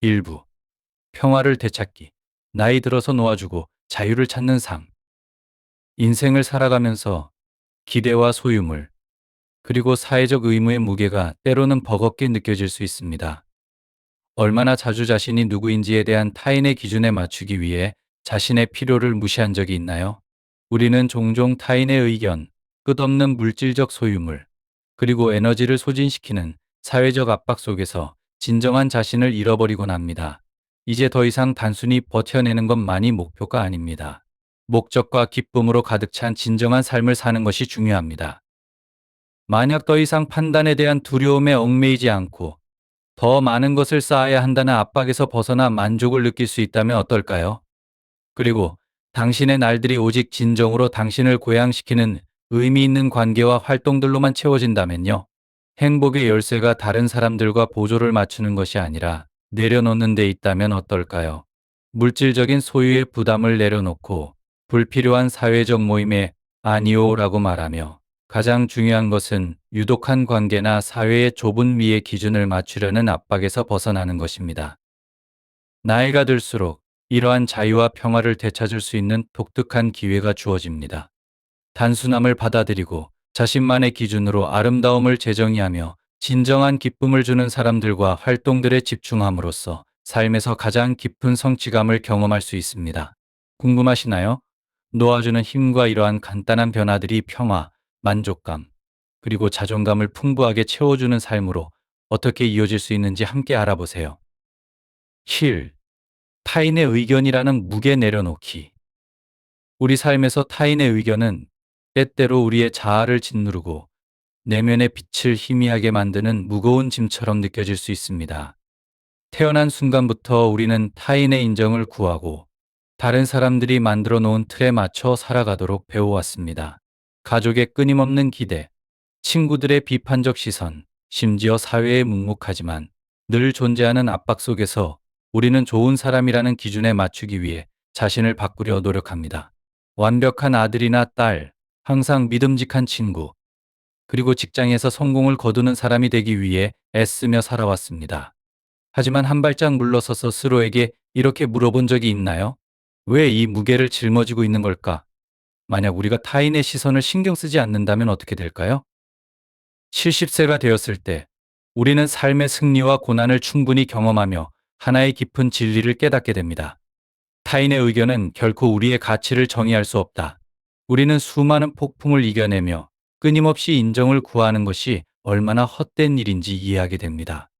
일부. 평화를 되찾기. 나이 들어서 놓아주고 자유를 찾는 삶. 인생을 살아가면서 기대와 소유물, 그리고 사회적 의무의 무게가 때로는 버겁게 느껴질 수 있습니다. 얼마나 자주 자신이 누구인지에 대한 타인의 기준에 맞추기 위해 자신의 필요를 무시한 적이 있나요? 우리는 종종 타인의 의견, 끝없는 물질적 소유물, 그리고 에너지를 소진시키는 사회적 압박 속에서 진정한 자신을 잃어버리곤 합니다. 이제 더 이상 단순히 버텨내는 것만이 목표가 아닙니다. 목적과 기쁨으로 가득 찬 진정한 삶을 사는 것이 중요합니다. 만약 더 이상 판단에 대한 두려움에 얽매이지 않고 더 많은 것을 쌓아야 한다는 압박에서 벗어나 만족을 느낄 수 있다면 어떨까요? 그리고 당신의 날들이 오직 진정으로 당신을 고양시키는 의미 있는 관계와 활동들로만 채워진다면요. 행복의 열쇠가 다른 사람들과 보조를 맞추는 것이 아니라 내려놓는 데 있다면 어떨까요? 물질적인 소유의 부담을 내려놓고 불필요한 사회적 모임에 아니오라고 말하며, 가장 중요한 것은 유독한 관계나 사회의 좁은 미의 기준을 맞추려는 압박에서 벗어나는 것입니다. 나이가 들수록 이러한 자유와 평화를 되찾을 수 있는 독특한 기회가 주어집니다. 단순함을 받아들이고 자신만의 기준으로 아름다움을 재정의하며 진정한 기쁨을 주는 사람들과 활동들에 집중함으로써 삶에서 가장 깊은 성취감을 경험할 수 있습니다. 궁금하시나요? 놓아주는 힘과 이러한 간단한 변화들이 평화, 만족감, 그리고 자존감을 풍부하게 채워주는 삶으로 어떻게 이어질 수 있는지 함께 알아보세요. 7. 타인의 의견이라는 무게 내려놓기. 우리 삶에서 타인의 의견은 때때로 우리의 자아를 짓누르고 내면의 빛을 희미하게 만드는 무거운 짐처럼 느껴질 수 있습니다. 태어난 순간부터 우리는 타인의 인정을 구하고 다른 사람들이 만들어 놓은 틀에 맞춰 살아가도록 배워왔습니다. 가족의 끊임없는 기대, 친구들의 비판적 시선, 심지어 사회의 묵묵하지만 늘 존재하는 압박 속에서 우리는 좋은 사람이라는 기준에 맞추기 위해 자신을 바꾸려 노력합니다. 완벽한 아들이나 딸, 항상 믿음직한 친구, 그리고 직장에서 성공을 거두는 사람이 되기 위해 애쓰며 살아왔습니다. 하지만 한 발짝 물러서서 스스로에게 이렇게 물어본 적이 있나요? 왜 이 무게를 짊어지고 있는 걸까? 만약 우리가 타인의 시선을 신경 쓰지 않는다면 어떻게 될까요? 70세가 되었을 때 우리는 삶의 승리와 고난을 충분히 경험하며 하나의 깊은 진리를 깨닫게 됩니다. 타인의 의견은 결코 우리의 가치를 정의할 수 없다. 우리는 수많은 폭풍을 이겨내며 끊임없이 인정을 구하는 것이 얼마나 헛된 일인지 이해하게 됩니다.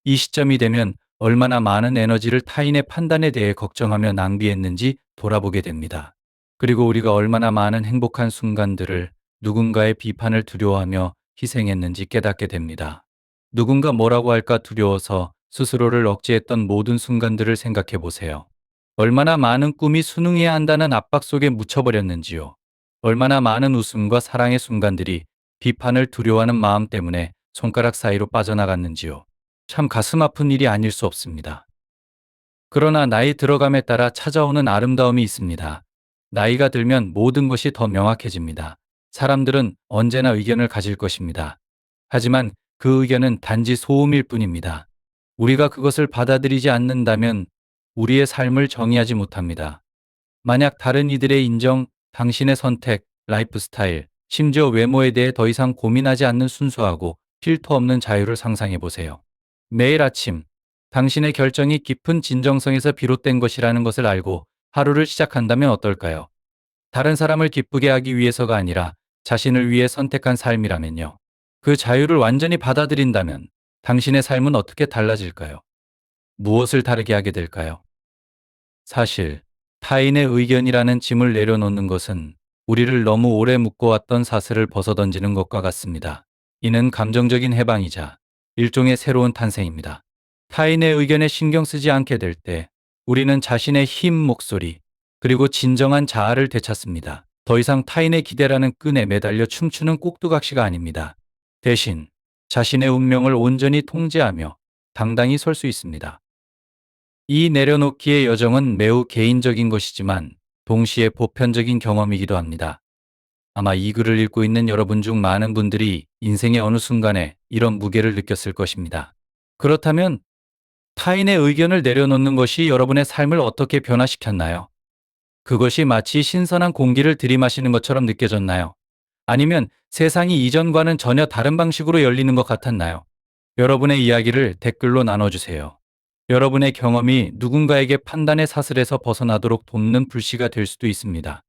이 시점이 되면 얼마나 많은 에너지를 타인의 판단에 대해 걱정하며 낭비했는지 돌아보게 됩니다. 그리고 우리가 얼마나 많은 행복한 순간들을 누군가의 비판을 두려워하며 희생했는지 깨닫게 됩니다. 누군가 뭐라고 할까 두려워서 스스로를 억제했던 모든 순간들을 생각해 보세요. 얼마나 많은 꿈이 순응해야 한다는 압박 속에 묻혀버렸는지요. 얼마나 많은 웃음과 사랑의 순간들이 비판을 두려워하는 마음 때문에 손가락 사이로 빠져나갔는지요. 참 가슴 아픈 일이 아닐 수 없습니다. 그러나 나이 들어감에 따라 찾아오는 아름다움이 있습니다. 나이가 들면 모든 것이 더 명확해집니다. 사람들은 언제나 의견을 가질 것입니다. 하지만 그 의견은 단지 소음일 뿐입니다. 우리가 그것을 받아들이지 않는다면 우리의 삶을 정의하지 못합니다. 만약 다른 이들의 인정, 당신의 선택, 라이프 스타일, 심지어 외모에 대해 더 이상 고민하지 않는 순수하고 필터 없는 자유를 상상해 보세요. 매일 아침, 당신의 결정이 깊은 진정성에서 비롯된 것이라는 것을 알고 하루를 시작한다면 어떨까요? 다른 사람을 기쁘게 하기 위해서가 아니라 자신을 위해 선택한 삶이라면요. 그 자유를 완전히 받아들인다면 당신의 삶은 어떻게 달라질까요? 무엇을 다르게 하게 될까요? 사실, 타인의 의견이라는 짐을 내려놓는 것은 우리를 너무 오래 묶어왔던 사슬을 벗어던지는 것과 같습니다. 이는 감정적인 해방이자 일종의 새로운 탄생입니다. 타인의 의견에 신경 쓰지 않게 될 때 우리는 자신의 힘 목소리, 그리고 진정한 자아를 되찾습니다. 더 이상 타인의 기대라는 끈에 매달려 춤추는 꼭두각시가 아닙니다. 대신 자신의 운명을 온전히 통제하며 당당히 설 수 있습니다. 이 내려놓기의 여정은 매우 개인적인 것이지만 동시에 보편적인 경험이기도 합니다. 아마 이 글을 읽고 있는 여러분 중 많은 분들이 인생의 어느 순간에 이런 무게를 느꼈을 것입니다. 그렇다면 타인의 의견을 내려놓는 것이 여러분의 삶을 어떻게 변화시켰나요? 그것이 마치 신선한 공기를 들이마시는 것처럼 느껴졌나요? 아니면 세상이 이전과는 전혀 다른 방식으로 열리는 것 같았나요? 여러분의 이야기를 댓글로 나눠주세요. 여러분의 경험이 누군가에게 판단의 사슬에서 벗어나도록 돕는 불씨가 될 수도 있습니다.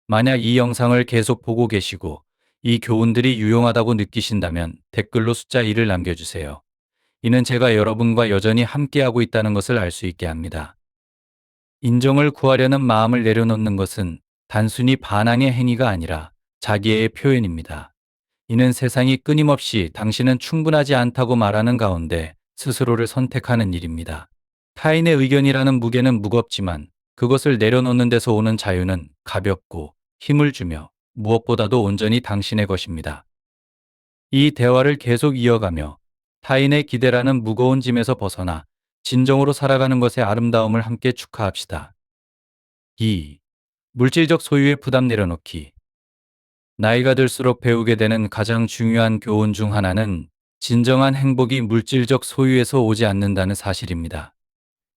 만약 이 영상을 계속 보고 계시고 이 교훈들이 유용하다고 느끼신다면 댓글로 숫자 1을 남겨주세요. 이는 제가 여러분과 여전히 함께하고 있다는 것을 알 수 있게 합니다. 인정을 구하려는 마음을 내려놓는 것은 단순히 반항의 행위가 아니라 자기애의 표현입니다. 이는 세상이 끊임없이 당신은 충분하지 않다고 말하는 가운데 스스로를 선택하는 일입니다. 타인의 의견이라는 무게는 무겁지만 그것을 내려놓는 데서 오는 자유는 가볍고 힘을 주며 무엇보다도 온전히 당신의 것입니다. 이 대화를 계속 이어가며 타인의 기대라는 무거운 짐에서 벗어나 진정으로 살아가는 것의 아름다움을 함께 축하합시다. 2. 물질적 소유의 부담 내려놓기. 나이가 들수록 배우게 되는 가장 중요한 교훈 중 하나는 진정한 행복이 물질적 소유에서 오지 않는다는 사실입니다.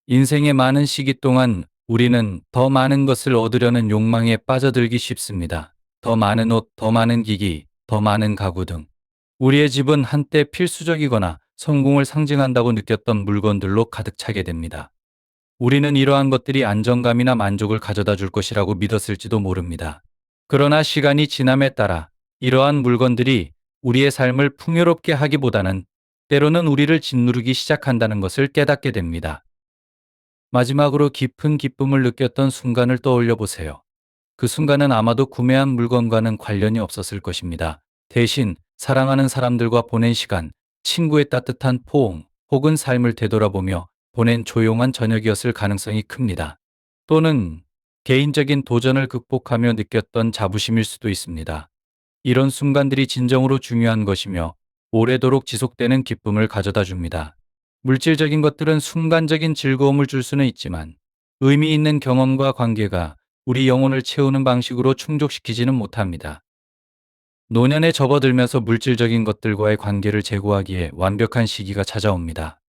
인생의 많은 시기 동안 우리는 더 많은 것을 얻으려는 욕망에 빠져들기 쉽습니다. 더 많은 옷, 더 많은 기기, 더 많은 가구 등. 우리의 집은 한때 필수적이거나 성공을 상징한다고 느꼈던 물건들로 가득 차게 됩니다. 우리는 이러한 것들이 안정감이나 만족을 가져다 줄 것이라고 믿었을지도 모릅니다. 그러나 시간이 지남에 따라 이러한 물건들이 우리의 삶을 풍요롭게 하기보다는 때로는 우리를 짓누르기 시작한다는 것을 깨닫게 됩니다. 마지막으로 깊은 기쁨을 느꼈던 순간을 떠올려 보세요. 그 순간은 아마도 구매한 물건과는 관련이 없었을 것입니다. 대신 사랑하는 사람들과 보낸 시간, 친구의 따뜻한 포옹, 혹은 삶을 되돌아보며 보낸 조용한 저녁이었을 가능성이 큽니다. 또는 개인적인 도전을 극복하며 느꼈던 자부심일 수도 있습니다. 이런 순간들이 진정으로 중요한 것이며 오래도록 지속되는 기쁨을 가져다 줍니다. 물질적인 것들은 순간적인 즐거움을 줄 수는 있지만 의미 있는 경험과 관계가 우리 영혼을 채우는 방식으로 충족시키지는 못합니다. 노년에 접어들면서 물질적인 것들과의 관계를 제고하기에 완벽한 시기가 찾아옵니다.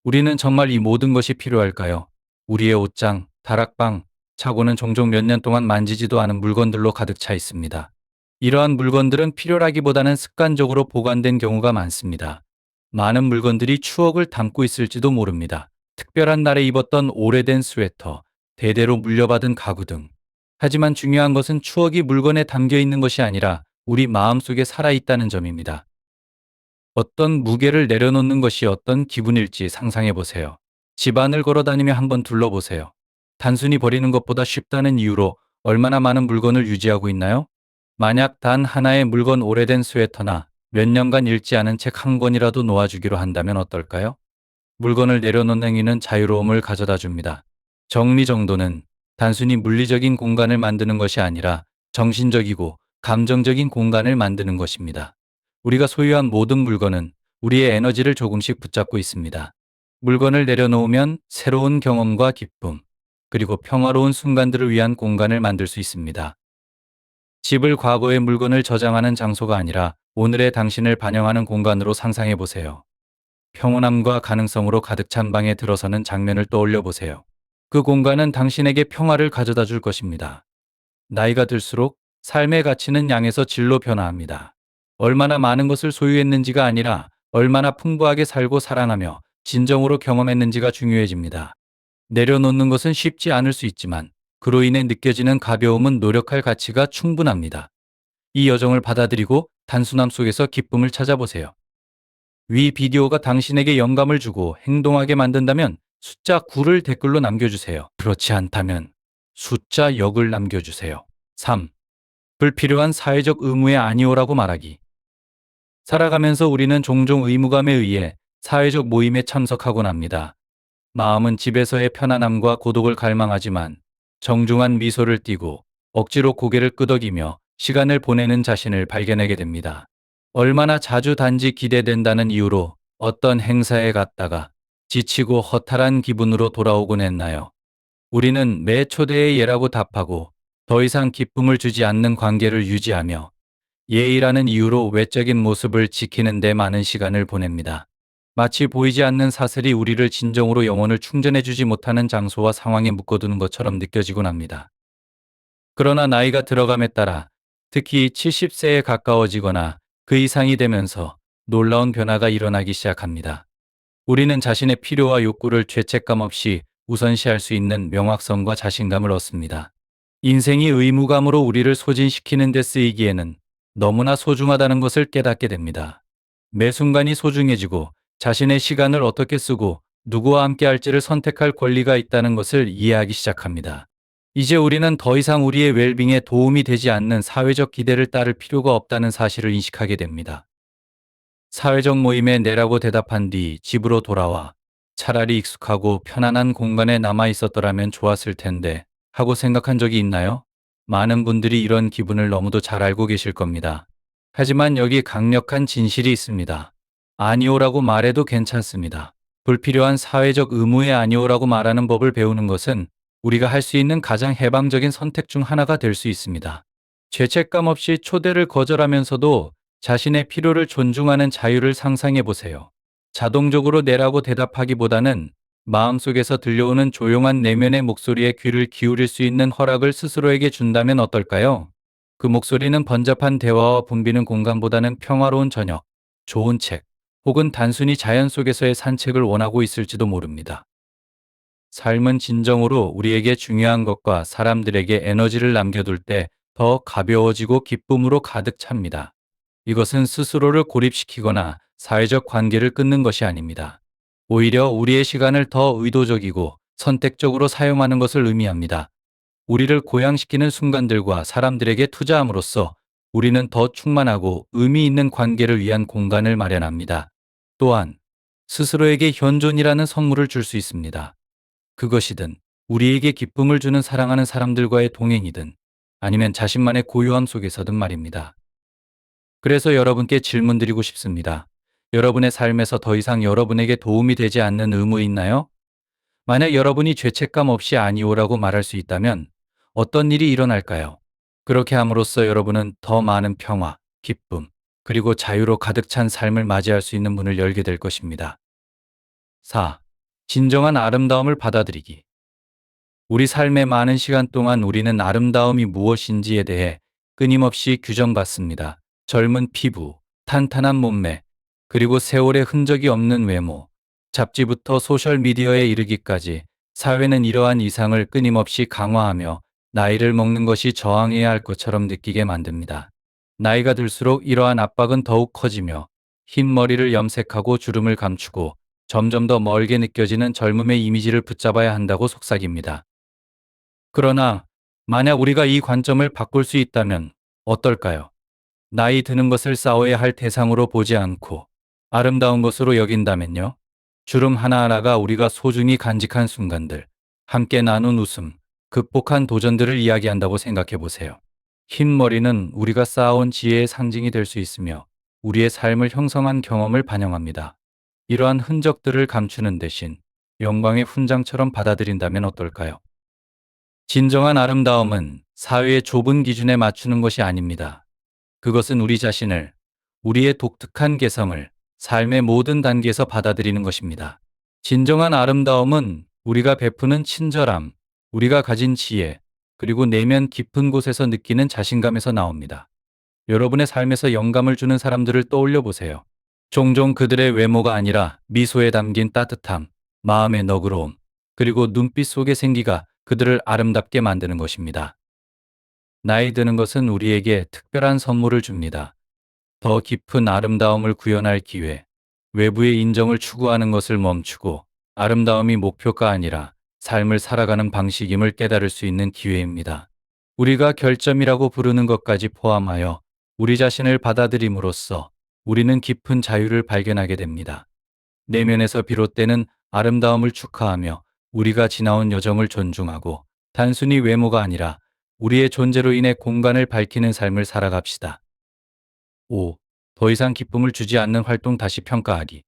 우리는 정말 이 모든 것이 필요할까요? 우리의 옷장, 다락방, 차고는 종종 몇 년 동안 만지지도 않은 물건들로 가득 차 있습니다. 이러한 물건들은 필요라기보다는 습관적으로 보관된 경우가 많습니다. 많은 물건들이 추억을 담고 있을지도 모릅니다. 특별한 날에 입었던 오래된 스웨터, 대대로 물려받은 가구 등. 하지만 중요한 것은 추억이 물건에 담겨 있는 것이 아니라 우리 마음속에 살아있다는 점입니다. 어떤 무게를 내려놓는 것이 어떤 기분일지 상상해 보세요. 집안을 걸어 다니며 한번 둘러보세요. 단순히 버리는 것보다 쉽다는 이유로 얼마나 많은 물건을 유지하고 있나요? 만약 단 하나의 물건 오래된 스웨터나 몇 년간 읽지 않은 책 한 권이라도 놓아주기로 한다면 어떨까요? 물건을 내려놓는 행위는 자유로움을 가져다 줍니다. 정리정돈은 단순히 물리적인 공간을 만드는 것이 아니라 정신적이고 감정적인 공간을 만드는 것입니다. 우리가 소유한 모든 물건은 우리의 에너지를 조금씩 붙잡고 있습니다. 물건을 내려놓으면 새로운 경험과 기쁨, 그리고 평화로운 순간들을 위한 공간을 만들 수 있습니다. 집을 과거의 물건을 저장하는 장소가 아니라 오늘의 당신을 반영하는 공간으로 상상해 보세요. 평온함과 가능성으로 가득 찬 방에 들어서는 장면을 떠올려 보세요. 그 공간은 당신에게 평화를 가져다 줄 것입니다. 나이가 들수록 삶의 가치는 양에서 질로 변화합니다. 얼마나 많은 것을 소유했는지가 아니라 얼마나 풍부하게 살고 사랑하며 진정으로 경험했는지가 중요해집니다. 내려놓는 것은 쉽지 않을 수 있지만 그로 인해 느껴지는 가벼움은 노력할 가치가 충분합니다. 이 여정을 받아들이고 단순함 속에서 기쁨을 찾아보세요. 위 비디오가 당신에게 영감을 주고 행동하게 만든다면 숫자 9를 댓글로 남겨주세요. 그렇지 않다면 숫자 0을 남겨주세요. 3. 불필요한 사회적 의무에 아니오라고 말하기. 살아가면서 우리는 종종 의무감에 의해 사회적 모임에 참석하곤 합니다. 마음은 집에서의 편안함과 고독을 갈망하지만 정중한 미소를 띠고 억지로 고개를 끄덕이며 시간을 보내는 자신을 발견하게 됩니다. 얼마나 자주 단지 기대된다는 이유로 어떤 행사에 갔다가 지치고 허탈한 기분으로 돌아오곤 했나요? 우리는 매 초대에 예라고 답하고 더 이상 기쁨을 주지 않는 관계를 유지하며 예의라는 이유로 외적인 모습을 지키는 데 많은 시간을 보냅니다. 마치 보이지 않는 사슬이 우리를 진정으로 영혼을 충전해주지 못하는 장소와 상황에 묶어두는 것처럼 느껴지곤 합니다. 그러나 나이가 들어감에 따라 특히 70세에 가까워지거나 그 이상이 되면서 놀라운 변화가 일어나기 시작합니다. 우리는 자신의 필요와 욕구를 죄책감 없이 우선시할 수 있는 명확성과 자신감을 얻습니다. 인생이 의무감으로 우리를 소진시키는 데 쓰이기에는 너무나 소중하다는 것을 깨닫게 됩니다. 매 순간이 소중해지고 자신의 시간을 어떻게 쓰고 누구와 함께 할지를 선택할 권리가 있다는 것을 이해하기 시작합니다. 이제 우리는 더 이상 우리의 웰빙에 도움이 되지 않는 사회적 기대를 따를 필요가 없다는 사실을 인식하게 됩니다. 사회적 모임에 네라고 대답한 뒤 집으로 돌아와 차라리 익숙하고 편안한 공간에 남아 있었더라면 좋았을 텐데 하고 생각한 적이 있나요? 많은 분들이 이런 기분을 너무도 잘 알고 계실 겁니다. 하지만 여기 강력한 진실이 있습니다. 아니오라고 말해도 괜찮습니다. 불필요한 사회적 의무에 아니오라고 말하는 법을 배우는 것은 우리가 할 수 있는 가장 해방적인 선택 중 하나가 될 수 있습니다. 죄책감 없이 초대를 거절하면서도 자신의 필요를 존중하는 자유를 상상해 보세요. 자동적으로 내라고 대답하기보다는 마음속에서 들려오는 조용한 내면의 목소리에 귀를 기울일 수 있는 허락을 스스로에게 준다면 어떨까요? 그 목소리는 번잡한 대화와 붐비는 공간보다는 평화로운 저녁, 좋은 책, 혹은 단순히 자연 속에서의 산책을 원하고 있을지도 모릅니다. 삶은 진정으로 우리에게 중요한 것과 사람들에게 에너지를 남겨둘 때 더 가벼워지고 기쁨으로 가득 찹니다. 이것은 스스로를 고립시키거나 사회적 관계를 끊는 것이 아닙니다. 오히려 우리의 시간을 더 의도적이고 선택적으로 사용하는 것을 의미합니다. 우리를 고양시키는 순간들과 사람들에게 투자함으로써 우리는 더 충만하고 의미 있는 관계를 위한 공간을 마련합니다. 또한 스스로에게 현존이라는 선물을 줄 수 있습니다. 그것이든 우리에게 기쁨을 주는 사랑하는 사람들과의 동행이든 아니면 자신만의 고요함 속에서든 말입니다. 그래서 여러분께 질문드리고 싶습니다. 여러분의 삶에서 더 이상 여러분에게 도움이 되지 않는 의무 있나요? 만약 여러분이 죄책감 없이 아니오라고 말할 수 있다면 어떤 일이 일어날까요? 그렇게 함으로써 여러분은 더 많은 평화, 기쁨, 그리고 자유로 가득 찬 삶을 맞이할 수 있는 문을 열게 될 것입니다. 4. 진정한 아름다움을 받아들이기. 우리 삶의 많은 시간 동안 우리는 아름다움이 무엇인지에 대해 끊임없이 규정받습니다. 젊은 피부, 탄탄한 몸매, 그리고 세월의 흔적이 없는 외모, 잡지부터 소셜미디어에 이르기까지 사회는 이러한 이상을 끊임없이 강화하며 나이를 먹는 것이 저항해야 할 것처럼 느끼게 만듭니다. 나이가 들수록 이러한 압박은 더욱 커지며 흰 머리를 염색하고 주름을 감추고 점점 더 멀게 느껴지는 젊음의 이미지를 붙잡아야 한다고 속삭입니다. 그러나 만약 우리가 이 관점을 바꿀 수 있다면 어떨까요? 나이 드는 것을 싸워야 할 대상으로 보지 않고 아름다운 것으로 여긴다면요? 주름 하나하나가 우리가 소중히 간직한 순간들, 함께 나눈 웃음, 극복한 도전들을 이야기한다고 생각해 보세요. 흰 머리는 우리가 쌓아온 지혜의 상징이 될 수 있으며 우리의 삶을 형성한 경험을 반영합니다. 이러한 흔적들을 감추는 대신 영광의 훈장처럼 받아들인다면 어떨까요? 진정한 아름다움은 사회의 좁은 기준에 맞추는 것이 아닙니다. 그것은 우리 자신을, 우리의 독특한 개성을 삶의 모든 단계에서 받아들이는 것입니다. 진정한 아름다움은 우리가 베푸는 친절함, 우리가 가진 지혜, 그리고 내면 깊은 곳에서 느끼는 자신감에서 나옵니다. 여러분의 삶에서 영감을 주는 사람들을 떠올려 보세요. 종종 그들의 외모가 아니라 미소에 담긴 따뜻함, 마음의 너그러움, 그리고 눈빛 속의 생기가 그들을 아름답게 만드는 것입니다. 나이 드는 것은 우리에게 특별한 선물을 줍니다. 더 깊은 아름다움을 구현할 기회, 외부의 인정을 추구하는 것을 멈추고 아름다움이 목표가 아니라 삶을 살아가는 방식임을 깨달을 수 있는 기회입니다. 우리가 결점이라고 부르는 것까지 포함하여 우리 자신을 받아들임으로써 우리는 깊은 자유를 발견하게 됩니다. 내면에서 비롯되는 아름다움을 축하하며 우리가 지나온 여정을 존중하고 단순히 외모가 아니라 우리의 존재로 인해 공간을 밝히는 삶을 살아갑시다. 5. 더 이상 기쁨을 주지 않는 활동 다시 평가하기.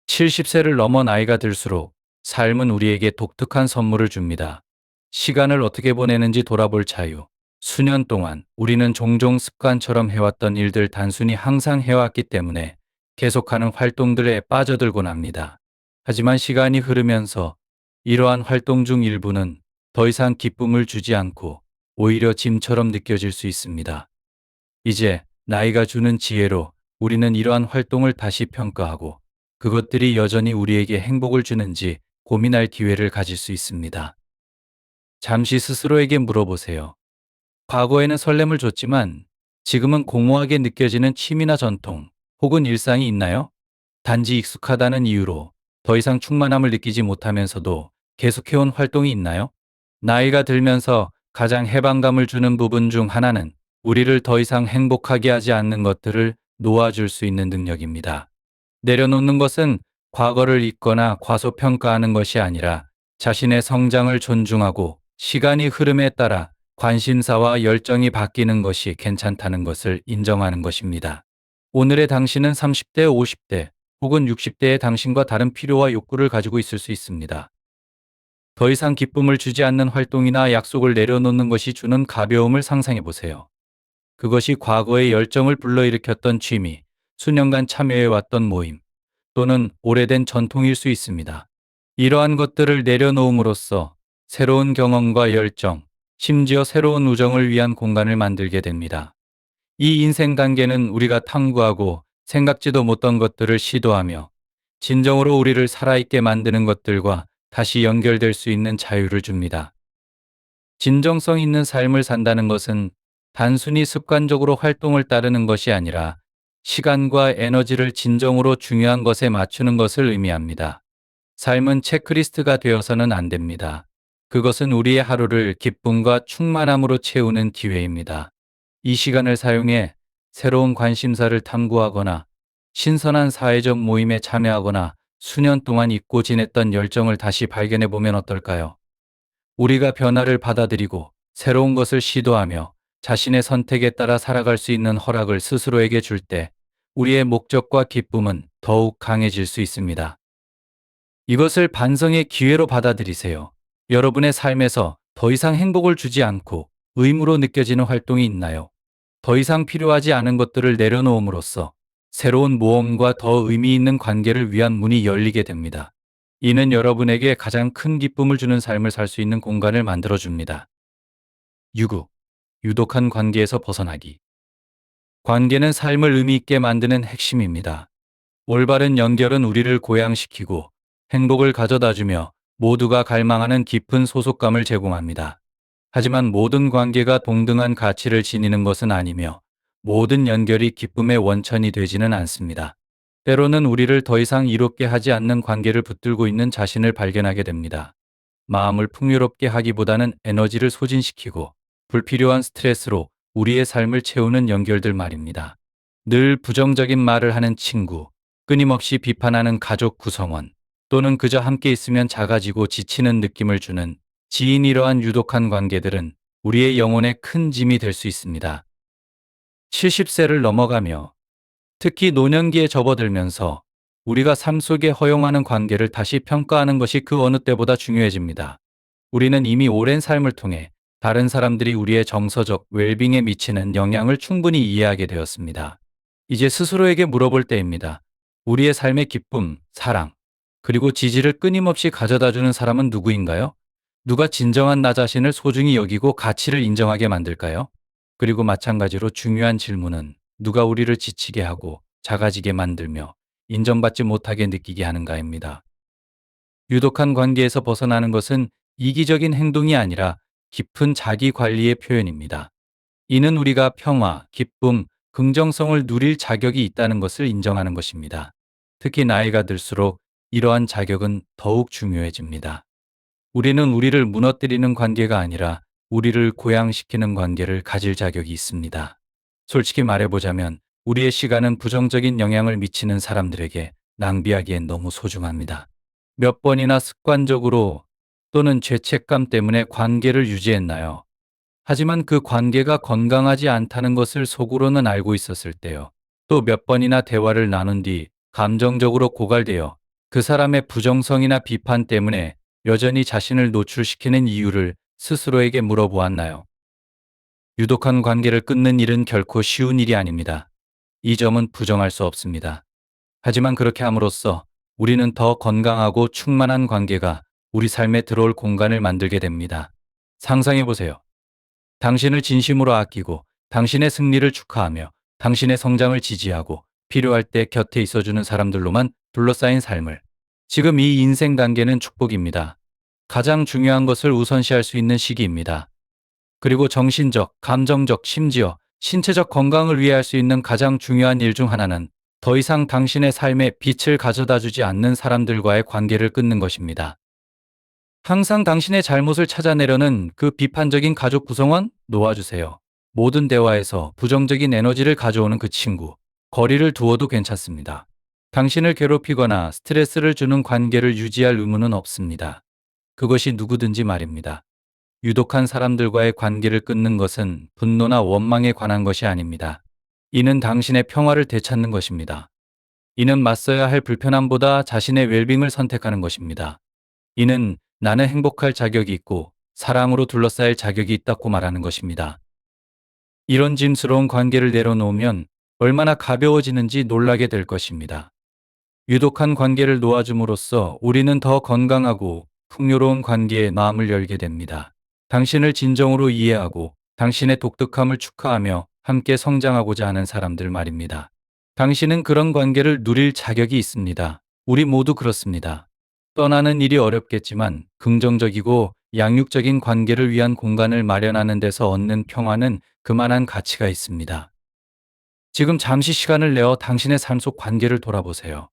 70세를 넘어 나이가 들수록 삶은 우리에게 독특한 선물을 줍니다. 시간을 어떻게 보내는지 돌아볼 자유. 수년 동안 우리는 종종 습관처럼 해왔던 일들 단순히 항상 해왔기 때문에 계속하는 활동들에 빠져들곤 합니다. 하지만 시간이 흐르면서 이러한 활동 중 일부는 더 이상 기쁨을 주지 않고 오히려 짐처럼 느껴질 수 있습니다. 이제 나이가 주는 지혜로 우리는 이러한 활동을 다시 평가하고 그것들이 여전히 우리에게 행복을 주는지 고민할 기회를 가질 수 있습니다. 잠시 스스로에게 물어보세요. 과거에는 설렘을 줬지만 지금은 공허하게 느껴지는 취미나 전통 혹은 일상이 있나요? 단지 익숙하다는 이유로 더 이상 충만함을 느끼지 못하면서도 계속해온 활동이 있나요? 나이가 들면서 가장 해방감을 주는 부분 중 하나는 우리를 더 이상 행복하게 하지 않는 것들을 놓아줄 수 있는 능력입니다. 내려놓는 것은 과거를 잊거나 과소평가하는 것이 아니라 자신의 성장을 존중하고 시간이 흐름에 따라 관심사와 열정이 바뀌는 것이 괜찮다는 것을 인정하는 것입니다. 오늘의 당신은 30대, 50대 혹은 60대의 당신과 다른 필요와 욕구를 가지고 있을 수 있습니다. 더 이상 기쁨을 주지 않는 활동이나 약속을 내려놓는 것이 주는 가벼움을 상상해 보세요. 그것이 과거의 열정을 불러일으켰던 취미, 수년간 참여해왔던 모임, 또는 오래된 전통일 수 있습니다. 이러한 것들을 내려놓음으로써 새로운 경험과 열정, 심지어 새로운 우정을 위한 공간을 만들게 됩니다. 이 인생 단계는 우리가 탐구하고 생각지도 못한 것들을 시도하며 진정으로 우리를 살아있게 만드는 것들과 다시 연결될 수 있는 자유를 줍니다. 진정성 있는 삶을 산다는 것은 단순히 습관적으로 활동을 따르는 것이 아니라 시간과 에너지를 진정으로 중요한 것에 맞추는 것을 의미합니다. 삶은 체크리스트가 되어서는 안 됩니다. 그것은 우리의 하루를 기쁨과 충만함으로 채우는 기회입니다. 이 시간을 사용해 새로운 관심사를 탐구하거나 신선한 사회적 모임에 참여하거나 수년 동안 잊고 지냈던 열정을 다시 발견해 보면 어떨까요? 우리가 변화를 받아들이고 새로운 것을 시도하며 자신의 선택에 따라 살아갈 수 있는 허락을 스스로에게 줄 때 우리의 목적과 기쁨은 더욱 강해질 수 있습니다. 이것을 반성의 기회로 받아들이세요. 여러분의 삶에서 더 이상 행복을 주지 않고 의무로 느껴지는 활동이 있나요? 더 이상 필요하지 않은 것들을 내려놓음으로써 새로운 모험과 더 의미 있는 관계를 위한 문이 열리게 됩니다. 이는 여러분에게 가장 큰 기쁨을 주는 삶을 살 수 있는 공간을 만들어줍니다. 6. 유독한 관계에서 벗어나기. 관계는 삶을 의미 있게 만드는 핵심입니다. 올바른 연결은 우리를 고양시키고 행복을 가져다주며 모두가 갈망하는 깊은 소속감을 제공합니다. 하지만 모든 관계가 동등한 가치를 지니는 것은 아니며 모든 연결이 기쁨의 원천이 되지는 않습니다. 때로는 우리를 더 이상 이롭게 하지 않는 관계를 붙들고 있는 자신을 발견하게 됩니다. 마음을 풍요롭게 하기보다는 에너지를 소진시키고 불필요한 스트레스로 우리의 삶을 채우는 연결들 말입니다. 늘 부정적인 말을 하는 친구, 끊임없이 비판하는 가족 구성원, 또는 그저 함께 있으면 작아지고 지치는 느낌을 주는 지인 이러한 유독한 관계들은 우리의 영혼에 큰 짐이 될 수 있습니다. 70세를 넘어가며 특히 노년기에 접어들면서 우리가 삶 속에 허용하는 관계를 다시 평가하는 것이 그 어느 때보다 중요해집니다. 우리는 이미 오랜 삶을 통해 다른 사람들이 우리의 정서적 웰빙에 미치는 영향을 충분히 이해하게 되었습니다. 이제 스스로에게 물어볼 때입니다. 우리의 삶의 기쁨, 사랑, 그리고 지지를 끊임없이 가져다주는 사람은 누구인가요? 누가 진정한 나 자신을 소중히 여기고 가치를 인정하게 만들까요? 그리고 마찬가지로 중요한 질문은 누가 우리를 지치게 하고 작아지게 만들며 인정받지 못하게 느끼게 하는가입니다. 유독한 관계에서 벗어나는 것은 이기적인 행동이 아니라 깊은 자기 관리의 표현입니다. 이는 우리가 평화, 기쁨, 긍정성을 누릴 자격이 있다는 것을 인정하는 것입니다. 특히 나이가 들수록 이러한 자격은 더욱 중요해집니다. 우리는 우리를 무너뜨리는 관계가 아니라 우리를 고양시키는 관계를 가질 자격이 있습니다. 솔직히 말해보자면 우리의 시간은 부정적인 영향을 미치는 사람들에게 낭비하기엔 너무 소중합니다. 몇 번이나 습관적으로 또는 죄책감 때문에 관계를 유지했나요? 하지만 그 관계가 건강하지 않다는 것을 속으로는 알고 있었을 때요. 또 몇 번이나 대화를 나눈 뒤 감정적으로 고갈되어 그 사람의 부정성이나 비판 때문에 여전히 자신을 노출시키는 이유를 스스로에게 물어보았나요? 유독한 관계를 끊는 일은 결코 쉬운 일이 아닙니다. 이 점은 부정할 수 없습니다. 하지만 그렇게 함으로써 우리는 더 건강하고 충만한 관계가 우리 삶에 들어올 공간을 만들게 됩니다. 상상해 보세요. 당신을 진심으로 아끼고 당신의 승리를 축하하며 당신의 성장을 지지하고 필요할 때 곁에 있어주는 사람들로만 둘러싸인 삶을. 지금 이 인생 단계는 축복입니다. 가장 중요한 것을 우선시할 수 있는 시기입니다. 그리고 정신적, 감정적, 심지어 신체적 건강을 위해 할 수 있는 가장 중요한 일 중 하나는 더 이상 당신의 삶에 빛을 가져다 주지 않는 사람들과의 관계를 끊는 것입니다. 항상 당신의 잘못을 찾아내려는 그 비판적인 가족 구성원 놓아주세요. 모든 대화에서 부정적인 에너지를 가져오는 그 친구, 거리를 두어도 괜찮습니다. 당신을 괴롭히거나 스트레스를 주는 관계를 유지할 의무는 없습니다. 그것이 누구든지 말입니다. 유독한 사람들과의 관계를 끊는 것은 분노나 원망에 관한 것이 아닙니다. 이는 당신의 평화를 되찾는 것입니다. 이는 맞서야 할 불편함보다 자신의 웰빙을 선택하는 것입니다. 이는 나는 행복할 자격이 있고 사랑으로 둘러싸일 자격이 있다고 말하는 것입니다. 이런 짐스러운 관계를 내려놓으면 얼마나 가벼워지는지 놀라게 될 것입니다. 유독한 관계를 놓아줌으로써 우리는 더 건강하고 풍요로운 관계에 마음을 열게 됩니다. 당신을 진정으로 이해하고 당신의 독특함을 축하하며 함께 성장하고자 하는 사람들 말입니다. 당신은 그런 관계를 누릴 자격이 있습니다. 우리 모두 그렇습니다. 떠나는 일이 어렵겠지만 긍정적이고 양육적인 관계를 위한 공간을 마련하는 데서 얻는 평화는 그만한 가치가 있습니다. 지금 잠시 시간을 내어 당신의 삶 속 관계를 돌아보세요.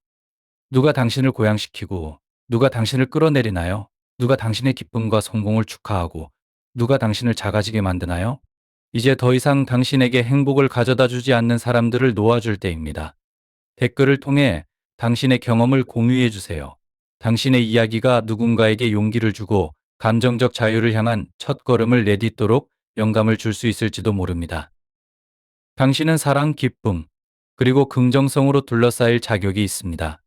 누가 당신을 고양시키고 누가 당신을 끌어내리나요? 누가 당신의 기쁨과 성공을 축하하고 누가 당신을 작아지게 만드나요? 이제 더 이상 당신에게 행복을 가져다 주지 않는 사람들을 놓아줄 때입니다. 댓글을 통해 당신의 경험을 공유해 주세요. 당신의 이야기가 누군가에게 용기를 주고 감정적 자유를 향한 첫걸음을 내딛도록 영감을 줄 수 있을지도 모릅니다. 당신은 사랑, 기쁨, 그리고 긍정성으로 둘러싸일 자격이 있습니다.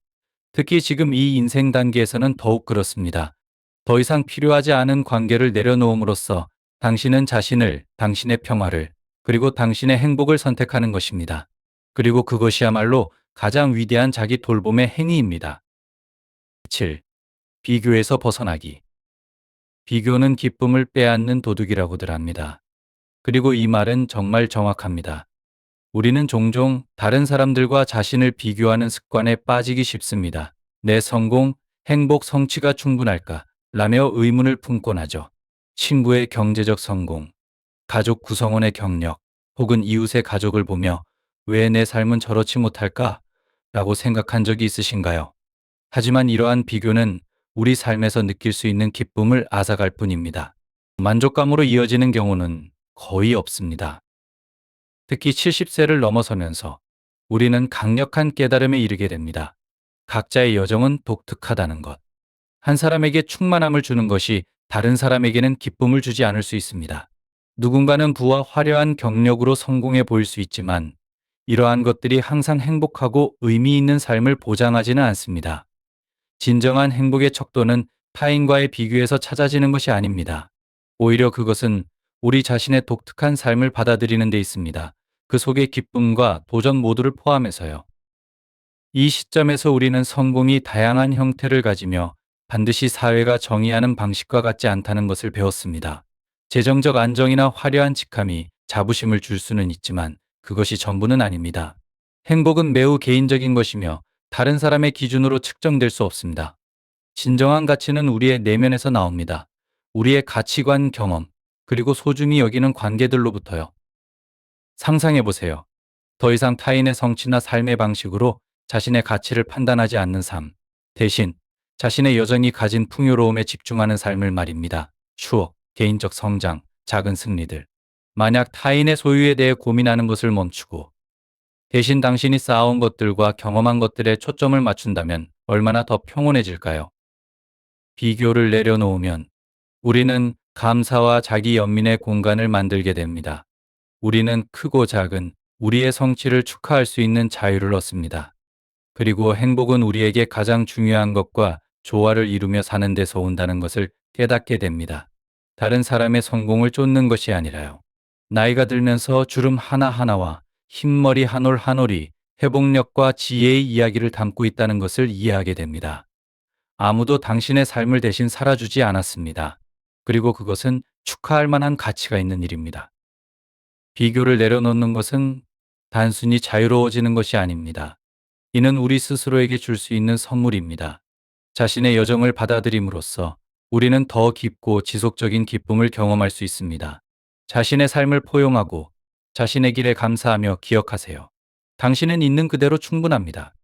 특히 지금 이 인생 단계에서는 더욱 그렇습니다. 더 이상 필요하지 않은 관계를 내려놓음으로써 당신은 자신을, 당신의 평화를, 그리고 당신의 행복을 선택하는 것입니다. 그리고 그것이야말로 가장 위대한 자기 돌봄의 행위입니다. 7. 비교에서 벗어나기. 비교는 기쁨을 빼앗는 도둑이라고들 합니다. 그리고 이 말은 정말 정확합니다. 우리는 종종 다른 사람들과 자신을 비교하는 습관에 빠지기 쉽습니다. 내 성공, 행복, 성취가 충분할까? 라며 의문을 품곤 하죠. 친구의 경제적 성공, 가족 구성원의 경력, 혹은 이웃의 가족을 보며 왜 내 삶은 저렇지 못할까? 라고 생각한 적이 있으신가요? 하지만 이러한 비교는 우리 삶에서 느낄 수 있는 기쁨을 앗아갈 뿐입니다. 만족감으로 이어지는 경우는 거의 없습니다. 특히 70세를 넘어서면서 우리는 강력한 깨달음에 이르게 됩니다. 각자의 여정은 독특하다는 것. 한 사람에게 충만함을 주는 것이 다른 사람에게는 기쁨을 주지 않을 수 있습니다. 누군가는 부와 화려한 경력으로 성공해 보일 수 있지만 이러한 것들이 항상 행복하고 의미 있는 삶을 보장하지는 않습니다. 진정한 행복의 척도는 타인과의 비교에서 찾아지는 것이 아닙니다. 오히려 그것은 우리 자신의 독특한 삶을 받아들이는 데 있습니다. 그 속에 기쁨과 도전 모두를 포함해서요. 이 시점에서 우리는 성공이 다양한 형태를 가지며 반드시 사회가 정의하는 방식과 같지 않다는 것을 배웠습니다. 재정적 안정이나 화려한 직함이 자부심을 줄 수는 있지만 그것이 전부는 아닙니다. 행복은 매우 개인적인 것이며 다른 사람의 기준으로 측정될 수 없습니다. 진정한 가치는 우리의 내면에서 나옵니다. 우리의 가치관, 경험, 그리고 소중히 여기는 관계들로부터요. 상상해 보세요. 더 이상 타인의 성취나 삶의 방식으로 자신의 가치를 판단하지 않는 삶. 대신 자신의 여전히 가진 풍요로움에 집중하는 삶을 말입니다. 추억, 개인적 성장, 작은 승리들. 만약 타인의 소유에 대해 고민하는 것을 멈추고 대신 당신이 쌓아온 것들과 경험한 것들에 초점을 맞춘다면 얼마나 더 평온해질까요? 비교를 내려놓으면 우리는 감사와 자기 연민의 공간을 만들게 됩니다. 우리는 크고 작은 우리의 성취를 축하할 수 있는 자유를 얻습니다. 그리고 행복은 우리에게 가장 중요한 것과 조화를 이루며 사는 데서 온다는 것을 깨닫게 됩니다. 다른 사람의 성공을 쫓는 것이 아니라요. 나이가 들면서 주름 하나하나와 흰머리 한 올 한 올이 회복력과 지혜의 이야기를 담고 있다는 것을 이해하게 됩니다. 아무도 당신의 삶을 대신 살아주지 않았습니다. 그리고 그것은 축하할 만한 가치가 있는 일입니다. 비교를 내려놓는 것은 단순히 자유로워지는 것이 아닙니다. 이는 우리 스스로에게 줄 수 있는 선물입니다. 자신의 여정을 받아들임으로써 우리는 더 깊고 지속적인 기쁨을 경험할 수 있습니다. 자신의 삶을 포용하고 자신의 길에 감사하며 기억하세요. 당신은 있는 그대로 충분합니다.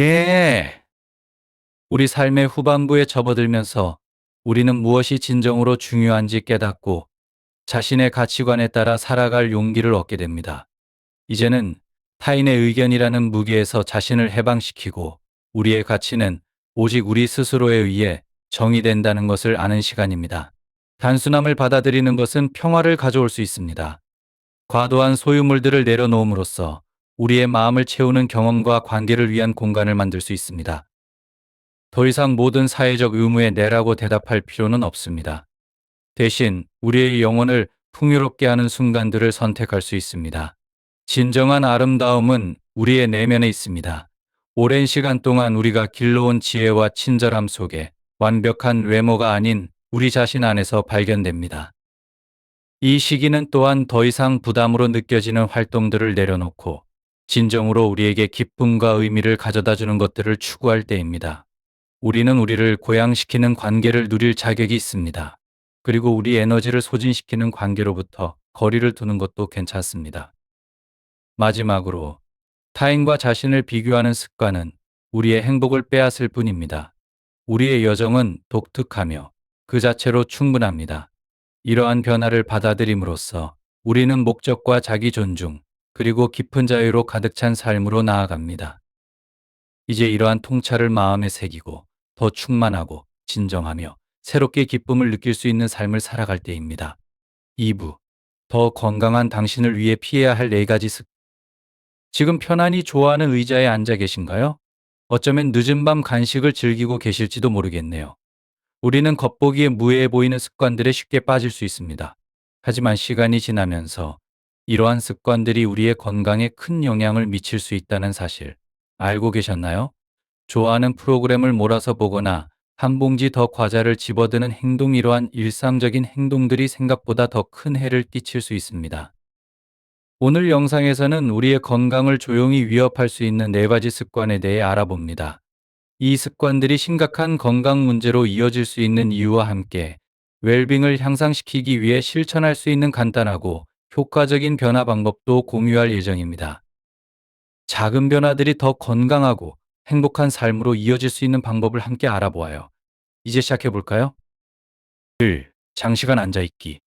예. 우리 삶의 후반부에 접어들면서 우리는 무엇이 진정으로 중요한지 깨닫고 자신의 가치관에 따라 살아갈 용기를 얻게 됩니다. 이제는 타인의 의견이라는 무게에서 자신을 해방시키고 우리의 가치는 오직 우리 스스로에 의해 정의된다는 것을 아는 시간입니다. 단순함을 받아들이는 것은 평화를 가져올 수 있습니다. 과도한 소유물들을 내려놓음으로써 우리의 마음을 채우는 경험과 관계를 위한 공간을 만들 수 있습니다. 더 이상 모든 사회적 의무에 내라고 대답할 필요는 없습니다. 대신 우리의 영혼을 풍요롭게 하는 순간들을 선택할 수 있습니다. 진정한 아름다움은 우리의 내면에 있습니다. 오랜 시간 동안 우리가 길러온 지혜와 친절함 속에 완벽한 외모가 아닌 우리 자신 안에서 발견됩니다. 이 시기는 또한 더 이상 부담으로 느껴지는 활동들을 내려놓고 진정으로 우리에게 기쁨과 의미를 가져다 주는 것들을 추구할 때입니다. 우리는 우리를 고양시키는 관계를 누릴 자격이 있습니다. 그리고 우리 에너지를 소진시키는 관계로부터 거리를 두는 것도 괜찮습니다. 마지막으로 타인과 자신을 비교하는 습관은 우리의 행복을 빼앗을 뿐입니다. 우리의 여정은 독특하며 그 자체로 충분합니다. 이러한 변화를 받아들임으로써 우리는 목적과 자기 존중, 그리고 깊은 자유로 가득 찬 삶으로 나아갑니다. 이제 이러한 통찰을 마음에 새기고 더 충만하고 진정하며 새롭게 기쁨을 느낄 수 있는 삶을 살아갈 때입니다. 2부. 더 건강한 당신을 위해 피해야 할 4가지 습관. 지금 편안히 좋아하는 의자에 앉아 계신가요? 어쩌면 늦은 밤 간식을 즐기고 계실지도 모르겠네요. 우리는 겉보기에 무해해 보이는 습관들에 쉽게 빠질 수 있습니다. 하지만 시간이 지나면서 이러한 습관들이 우리의 건강에 큰 영향을 미칠 수 있다는 사실 알고 계셨나요? 좋아하는 프로그램을 몰아서 보거나 한 봉지 더 과자를 집어드는 행동, 이러한 일상적인 행동들이 생각보다 더 큰 해를 끼칠 수 있습니다. 오늘 영상에서는 우리의 건강을 조용히 위협할 수 있는 4가지 습관에 대해 알아봅니다. 이 습관들이 심각한 건강 문제로 이어질 수 있는 이유와 함께 웰빙을 향상시키기 위해 실천할 수 있는 간단하고 효과적인 변화 방법도 공유할 예정입니다. 작은 변화들이 더 건강하고 행복한 삶으로 이어질 수 있는 방법을 함께 알아보아요. 이제 시작해 볼까요? 1. 장시간 앉아있기.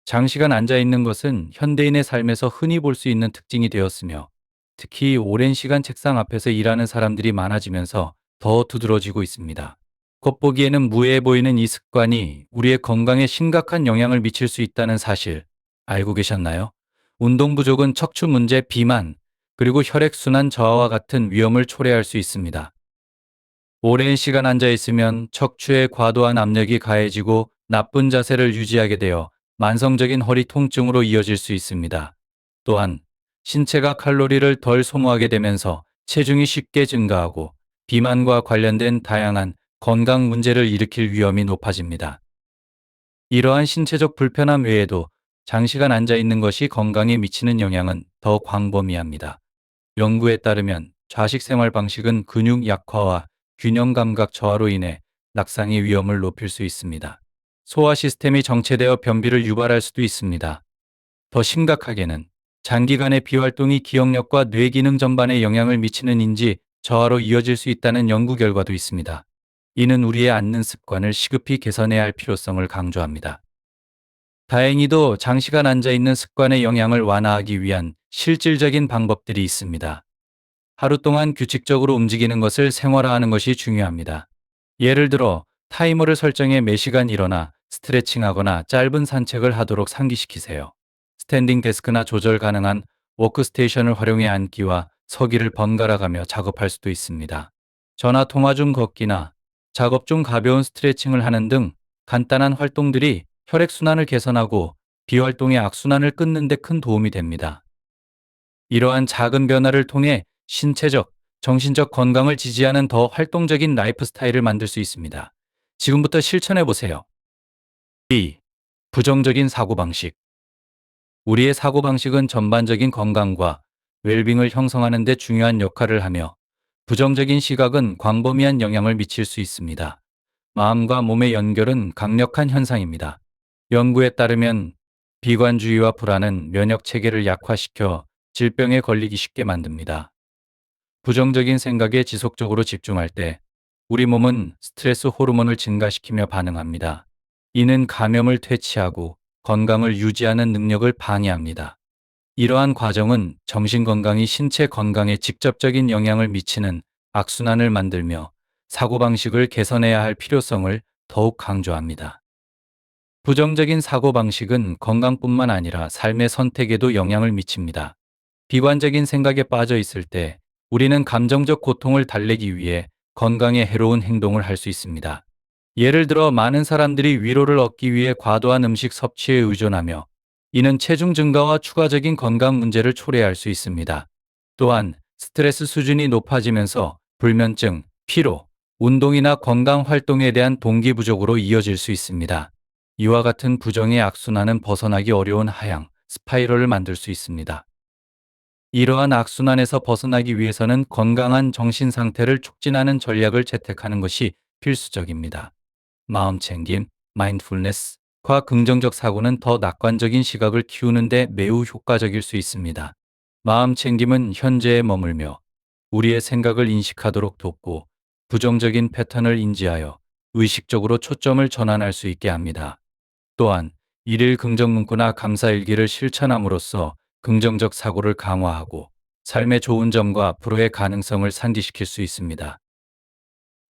장시간 앉아있는 것은 현대인의 삶에서 흔히 볼 수 있는 특징이 되었으며, 특히 오랜 시간 책상 앞에서 일하는 사람들이 많아지면서 더 두드러지고 있습니다. 겉보기에는 무해해 보이는 이 습관이 우리의 건강에 심각한 영향을 미칠 수 있다는 사실 알고 계셨나요? 운동 부족은 척추 문제, 비만, 그리고 혈액순환 저하와 같은 위험을 초래할 수 있습니다. 오랜 시간 앉아 있으면 척추에 과도한 압력이 가해지고 나쁜 자세를 유지하게 되어 만성적인 허리 통증으로 이어질 수 있습니다. 또한 신체가 칼로리를 덜 소모하게 되면서 체중이 쉽게 증가하고 비만과 관련된 다양한 건강 문제를 일으킬 위험이 높아집니다. 이러한 신체적 불편함 외에도 장시간 앉아 있는 것이 건강에 미치는 영향은 더 광범위합니다. 연구에 따르면 좌식 생활 방식은 근육 약화와 균형 감각 저하로 인해 낙상의 위험을 높일 수 있습니다. 소화 시스템이 정체되어 변비를 유발할 수도 있습니다. 더 심각하게는 장기간의 비활동이 기억력과 뇌 기능 전반에 영향을 미치는 인지 저하로 이어질 수 있다는 연구 결과도 있습니다. 이는 우리의 앉는 습관을 시급히 개선해야 할 필요성을 강조합니다. 다행히도 장시간 앉아 있는 습관의 영향을 완화하기 위한 실질적인 방법들이 있습니다. 하루 동안 규칙적으로 움직이는 것을 생활화하는 것이 중요합니다. 예를 들어 타이머를 설정해 매 시간 일어나 스트레칭하거나 짧은 산책을 하도록 상기시키세요. 스탠딩 데스크나 조절 가능한 워크스테이션을 활용해 앉기와 서기를 번갈아 가며 작업할 수도 있습니다. 전화 통화 중 걷기나 작업 중 가벼운 스트레칭을 하는 등 간단한 활동들이 혈액순환을 개선하고 비활동의 악순환을 끊는 데 큰 도움이 됩니다. 이러한 작은 변화를 통해 신체적, 정신적 건강을 지지하는 더 활동적인 라이프 스타일을 만들 수 있습니다. 지금부터 실천해 보세요. 2. 부정적인 사고방식. 우리의 사고방식은 전반적인 건강과 웰빙을 형성하는 데 중요한 역할을 하며 부정적인 시각은 광범위한 영향을 미칠 수 있습니다. 마음과 몸의 연결은 강력한 현상입니다. 연구에 따르면 비관주의와 불안은 면역 체계를 약화시켜 질병에 걸리기 쉽게 만듭니다. 부정적인 생각에 지속적으로 집중할 때 우리 몸은 스트레스 호르몬을 증가시키며 반응합니다. 이는 감염을 퇴치하고 건강을 유지하는 능력을 방해합니다. 이러한 과정은 정신 건강이 신체 건강에 직접적인 영향을 미치는 악순환을 만들며 사고방식을 개선해야 할 필요성을 더욱 강조합니다. 부정적인 사고방식은 건강뿐만 아니라 삶의 선택에도 영향을 미칩니다. 비관적인 생각에 빠져 있을 때 우리는 감정적 고통을 달래기 위해 건강에 해로운 행동을 할 수 있습니다. 예를 들어 많은 사람들이 위로를 얻기 위해 과도한 음식 섭취에 의존하며 이는 체중 증가와 추가적인 건강 문제를 초래할 수 있습니다. 또한 스트레스 수준이 높아지면서 불면증, 피로, 운동이나 건강 활동에 대한 동기 부족으로 이어질 수 있습니다. 이와 같은 부정의 악순환은 벗어나기 어려운 하향, 스파이럴을 만들 수 있습니다. 이러한 악순환에서 벗어나기 위해서는 건강한 정신 상태를 촉진하는 전략을 채택하는 것이 필수적입니다. 마음챙김, 마인드풀니스과 긍정적 사고는 더 낙관적인 시각을 키우는 데 매우 효과적일 수 있습니다. 마음챙김은 현재에 머물며 우리의 생각을 인식하도록 돕고 부정적인 패턴을 인지하여 의식적으로 초점을 전환할 수 있게 합니다. 또한 일일 긍정 문구나 감사 일기를 실천함으로써 긍정적 사고를 강화하고 삶의 좋은 점과 불후의 가능성을 상기시킬 수 있습니다.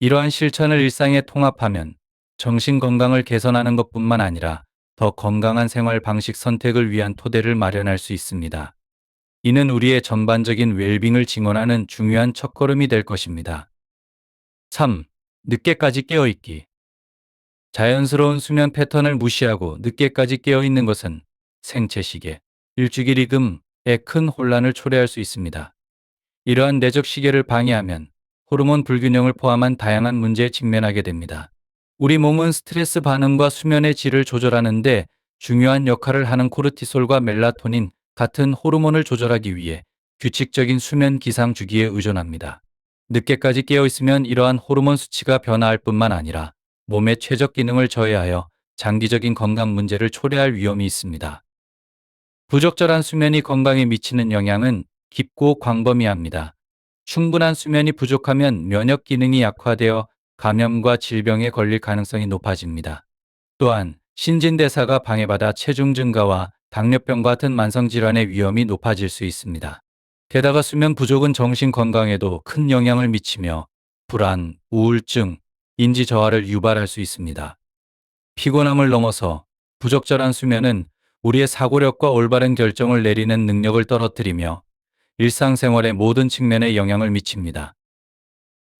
이러한 실천을 일상에 통합하면 정신 건강을 개선하는 것뿐만 아니라 더 건강한 생활 방식 선택을 위한 토대를 마련할 수 있습니다. 이는 우리의 전반적인 웰빙을 증원하는 중요한 첫걸음이 될 것입니다. 3. 늦게까지 깨어있기. 자연스러운 수면 패턴을 무시하고 늦게까지 깨어있는 것은 생체 시계, 일주기 리듬에 큰 혼란을 초래할 수 있습니다. 이러한 내적 시계를 방해하면 호르몬 불균형을 포함한 다양한 문제에 직면하게 됩니다. 우리 몸은 스트레스 반응과 수면의 질을 조절하는 데 중요한 역할을 하는 코르티솔과 멜라토닌 같은 호르몬을 조절하기 위해 규칙적인 수면 기상 주기에 의존합니다. 늦게까지 깨어 있으면 이러한 호르몬 수치가 변화할 뿐만 아니라 몸의 최적 기능을 저해하여 장기적인 건강 문제를 초래할 위험이 있습니다. 부적절한 수면이 건강에 미치는 영향은 깊고 광범위합니다. 충분한 수면이 부족하면 면역 기능이 약화되어 감염과 질병에 걸릴 가능성이 높아집니다. 또한 신진대사가 방해받아 체중 증가와 당뇨병 같은 만성질환의 위험이 높아질 수 있습니다. 게다가 수면 부족은 정신 건강에도 큰 영향을 미치며 불안, 우울증, 인지 저하를 유발할 수 있습니다. 피곤함을 넘어서 부적절한 수면은 우리의 사고력과 올바른 결정을 내리는 능력을 떨어뜨리며 일상생활의 모든 측면에 영향을 미칩니다.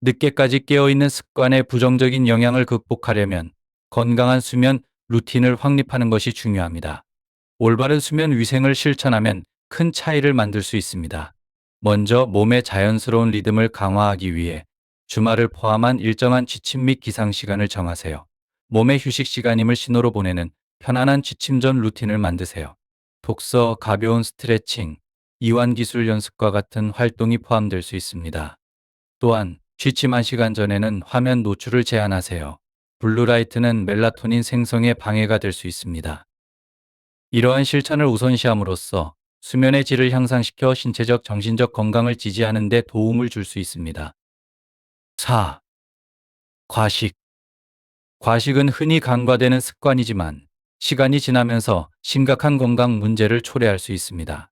늦게까지 깨어있는 습관의 부정적인 영향을 극복하려면 건강한 수면 루틴을 확립하는 것이 중요합니다. 올바른 수면 위생을 실천하면 큰 차이를 만들 수 있습니다. 먼저 몸의 자연스러운 리듬을 강화하기 위해 주말을 포함한 일정한 취침 및 기상 시간을 정하세요. 몸의 휴식 시간임을 신호로 보내는 편안한 취침 전 루틴을 만드세요. 독서, 가벼운 스트레칭, 이완 기술 연습과 같은 활동이 포함될 수 있습니다. 또한 취침 1시간 전에는 화면 노출을 제한하세요. 블루라이트는 멜라토닌 생성에 방해가 될 수 있습니다. 이러한 실천을 우선시함으로써 수면의 질을 향상시켜 신체적, 정신적 건강을 지지하는 데 도움을 줄 수 있습니다. 4. 과식. 과식은 흔히 간과되는 습관이지만 시간이 지나면서 심각한 건강 문제를 초래할 수 있습니다.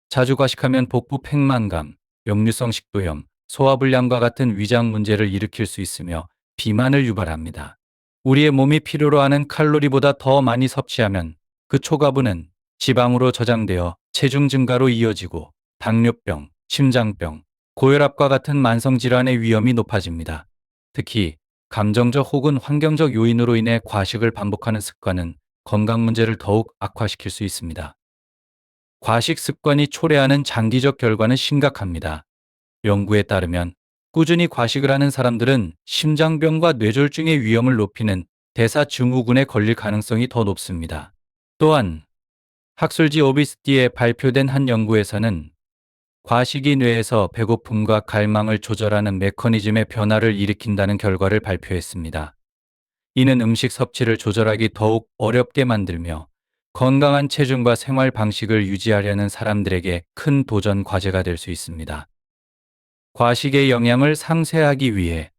자주 과식하면 복부 팽만감, 역류성 식도염, 소화불량과 같은 위장 문제를 일으킬 수 있으며 비만을 유발합니다. 우리의 몸이 필요로 하는 칼로리보다 더 많이 섭취하면 그 초과분은 지방으로 저장되어 체중 증가로 이어지고 당뇨병, 심장병, 고혈압과 같은 만성질환의 위험이 높아집니다. 특히 감정적 혹은 환경적 요인으로 인해 과식을 반복하는 습관은 건강 문제를 더욱 악화시킬 수 있습니다. 과식 습관이 초래하는 장기적 결과는 심각합니다. 연구에 따르면 꾸준히 과식을 하는 사람들은 심장병과 뇌졸중의 위험을 높이는 대사증후군에 걸릴 가능성이 더 높습니다. 또한 학술지 오비스티에 발표된 한 연구에서는 과식이 뇌에서 배고픔과 갈망을 조절하는 메커니즘의 변화를 일으킨다는 결과를 발표했습니다. 이는 음식 섭취를 조절하기 더욱 어렵게 만들며 건강한 체중과 생활 방식을 유지하려는 사람들에게 큰 도전 과제가 될 수 있습니다. 과식의 영향을 상쇄하기 위해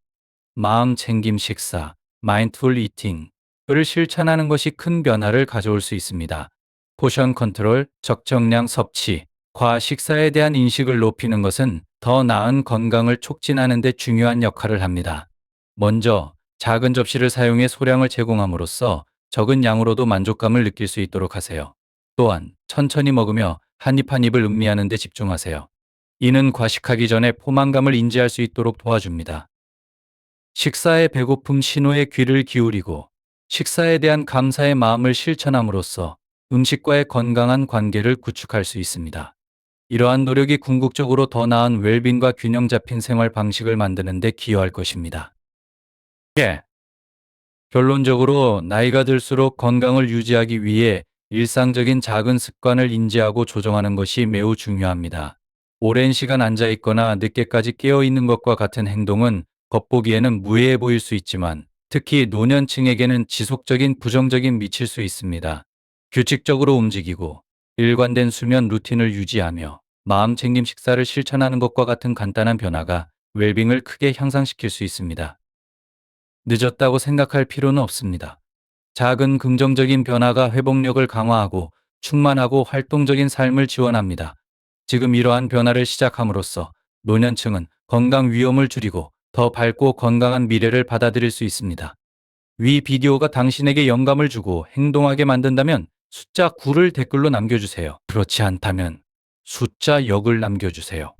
마음 챙김 식사, 마인드풀 이팅을 실천하는 것이 큰 변화를 가져올 수 있습니다. 포션 컨트롤, 적정량 섭취, 과식사에 대한 인식을 높이는 것은 더 나은 건강을 촉진하는 데 중요한 역할을 합니다. 먼저 작은 접시를 사용해 소량을 제공함으로써 적은 양으로도 만족감을 느낄 수 있도록 하세요. 또한 천천히 먹으며 한 입 한 입을 음미하는 데 집중하세요. 이는 과식하기 전에 포만감을 인지할 수 있도록 도와줍니다. 식사의 배고픔 신호에 귀를 기울이고 식사에 대한 감사의 마음을 실천함으로써 음식과의 건강한 관계를 구축할 수 있습니다. 이러한 노력이 궁극적으로 더 나은 웰빙과 균형 잡힌 생활 방식을 만드는 데 기여할 것입니다. 예. 결론적으로 나이가 들수록 건강을 유지하기 위해 일상적인 작은 습관을 인지하고 조정하는 것이 매우 중요합니다. 오랜 시간 앉아 있거나 늦게까지 깨어 있는 것과 같은 행동은 겉보기에는 무해해 보일 수 있지만 특히 노년층에게는 지속적인 부정적인 미칠 수 있습니다. 규칙적으로 움직이고 일관된 수면 루틴을 유지하며 마음 챙김 식사를 실천하는 것과 같은 간단한 변화가 웰빙을 크게 향상시킬 수 있습니다. 늦었다고 생각할 필요는 없습니다. 작은 긍정적인 변화가 회복력을 강화하고 충만하고 활동적인 삶을 지원합니다. 지금 이러한 변화를 시작함으로써 노년층은 건강 위험을 줄이고 더 밝고 건강한 미래를 받아들일 수 있습니다. 위 비디오가 당신에게 영감을 주고 행동하게 만든다면 숫자 9를 댓글로 남겨주세요. 그렇지 않다면 숫자 0을 남겨주세요.